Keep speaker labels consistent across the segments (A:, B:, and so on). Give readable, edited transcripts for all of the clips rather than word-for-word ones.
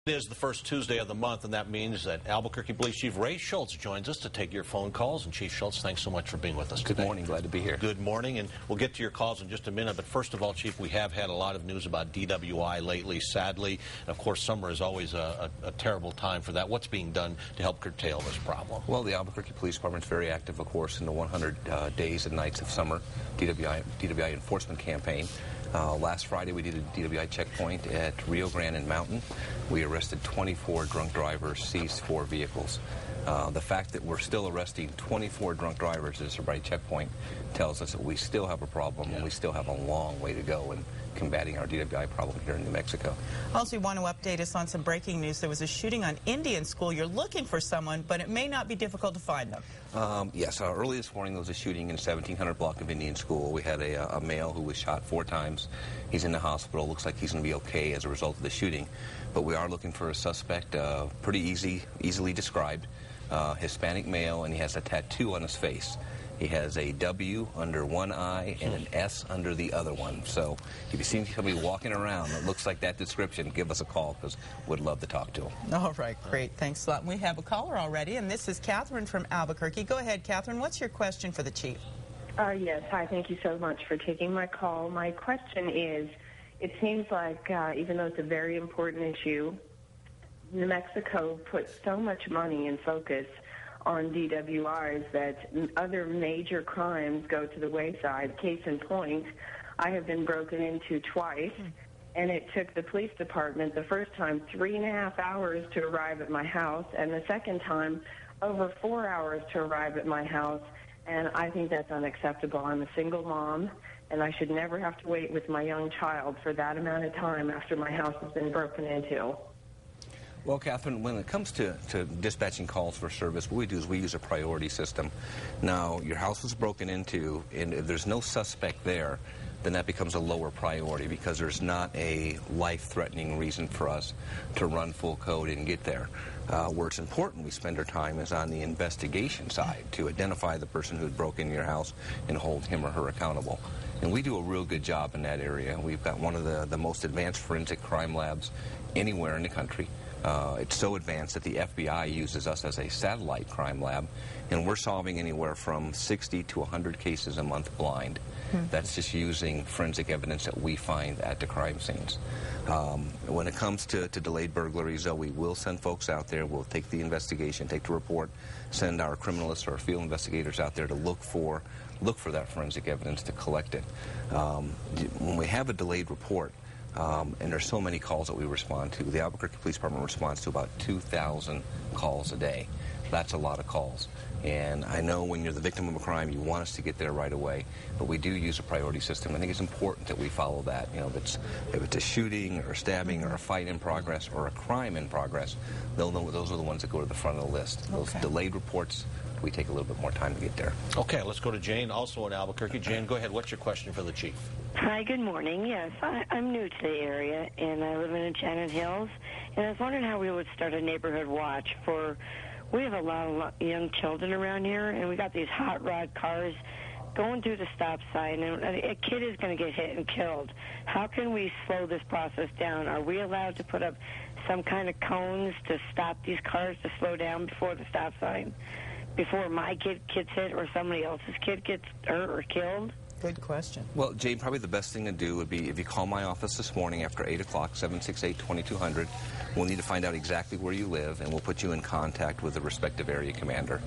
A: It is the first Tuesday of the month, and that means that Albuquerque Police Chief Ray Schultz joins us to take your phone calls. And Chief Schultz, thanks so much for being with us today.
B: Good morning. Glad to be here.
A: Good morning, and we'll get to your calls in just a minute. But first of all, Chief, we have had a lot of news about DWI lately, sadly. And of course, summer is always a terrible time for that. What's being done to help curtail this problem?
B: Well, the Albuquerque Police Department is very active, of course, in the 100 days and nights of summer DWI enforcement campaign. Last Friday, we did a DWI checkpoint at Rio Grande and Mountain. We arrested 24 drunk drivers, seized 4 vehicles. The fact that we're still arresting 24 drunk drivers at a sobriety checkpoint tells us that we still have a problem, and we still have a long way to go in combating our DWI problem here in New Mexico.
C: Also, you want to update us on some breaking news. There was a shooting on Indian School. You're looking for someone, but it may not be difficult to find them.
B: Yes, early this morning there was a shooting in 1700 block of Indian School. We had a male who was shot 4 times. He's in the hospital. Looks like he's going to be okay as a result of the shooting. But we are looking for a suspect, pretty easily described, Hispanic male, and he has a tattoo on his face. He has a W under one eye and an S under the other one. So if you see somebody walking around that looks like that description, give us a call, because we'd love to talk to him.
C: All right, great. Thanks a lot. We have a caller already, and this is Catherine from Albuquerque. Go ahead, Catherine. What's your question for the chief?
D: Yes. Hi. Thank you so much for taking my call. My question is, it seems like even though it's a very important issue, New Mexico puts so much money and focus on DWIs that other major crimes go to the wayside. Case in point, I have been broken into twice, and it took the police department the first time 3.5 hours to arrive at my house, and the second time over 4 hours to arrive at my house. And I think that's unacceptable. I'm a single mom, and I should never have to wait with my young child for that amount of time after my house has been broken into.
B: Well, Catherine, when it comes to dispatching calls for service, what we do is we use a priority system. Now, your house was broken into, and if there's no suspect there, then that becomes a lower priority, because there's not a life-threatening reason for us to run full code and get there. Where it's important we spend our time is on the investigation side, to identify the person who's broken your house and hold him or her accountable. And we do a real good job in that area. We've got one of the most advanced forensic crime labs anywhere in the country. It's so advanced that the FBI uses us as a satellite crime lab, and we're solving anywhere from 60 to 100 cases a month blind. That's just using forensic evidence that we find at the crime scenes. When it comes to delayed burglaries, though, we will send folks out there. We'll take the investigation, take the report, send our criminalists or field investigators out there to look for that forensic evidence, to collect it. When we have a delayed report, and there's so many calls that we respond to. The Albuquerque Police Department responds to about 2,000 calls a day. That's a lot of calls. And I know when you're the victim of a crime, you want us to get there right away, but we do use a priority system. I think it's important that we follow that. You know, if it's a shooting or a stabbing or a fight in progress or a crime in progress, they'll know those are the ones that go to the front of the list. Those delayed reports, we take a little bit more time to get there.
A: Okay, let's go to Jane, also in Albuquerque. Jane, go ahead. What's your question for the chief?
E: Hi, good morning. Yes, I'm new to the area, and I live in Enchanted Hills, and I was wondering how we would start a neighborhood watch for... We have a lot of young children around here, and we got these hot rod cars going through the stop sign, and a kid is going to get hit and killed. How can we slow this process down? Are we allowed to put up some kind of cones to stop these cars to slow down before the stop sign, before my kid gets hit or somebody else's kid gets hurt or killed?
C: Good question.
B: Well, Jane, probably the best thing to do would be if you call my office this morning after 8 o'clock, 768-2200. We'll need to find out exactly where you live, and we'll put you in contact with the respective area commander.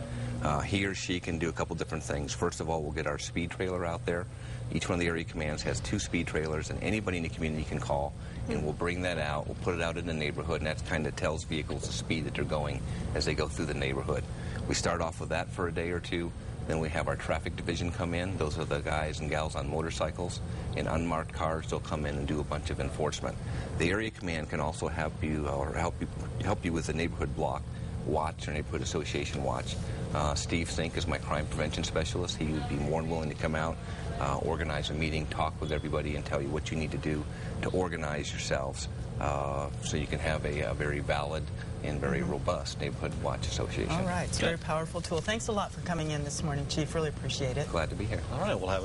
B: He or she can do a couple different things. First of all, we'll get our speed trailer out there. Each one of the area commands has 2 speed trailers, and anybody in the community can call, and we'll bring that out. We'll put it out in the neighborhood, and that kind of tells vehicles the speed that they're going as they go through the neighborhood. We start off with that for a day or two. Then we have our traffic division come in. Those are the guys and gals on motorcycles. In unmarked cars, they'll come in and do a bunch of enforcement. The area command can also help you with the neighborhood block watch or neighborhood association watch. Steve Sink is my crime prevention specialist. He would be more than willing to come out, organize a meeting, talk with everybody, and tell you what you need to do to organize yourselves so you can have a very valid and very robust neighborhood watch association.
C: All right. It's a very powerful tool. Thanks a lot for coming in this morning, Chief. Really appreciate it.
B: Glad to be here.
A: All right. We'll have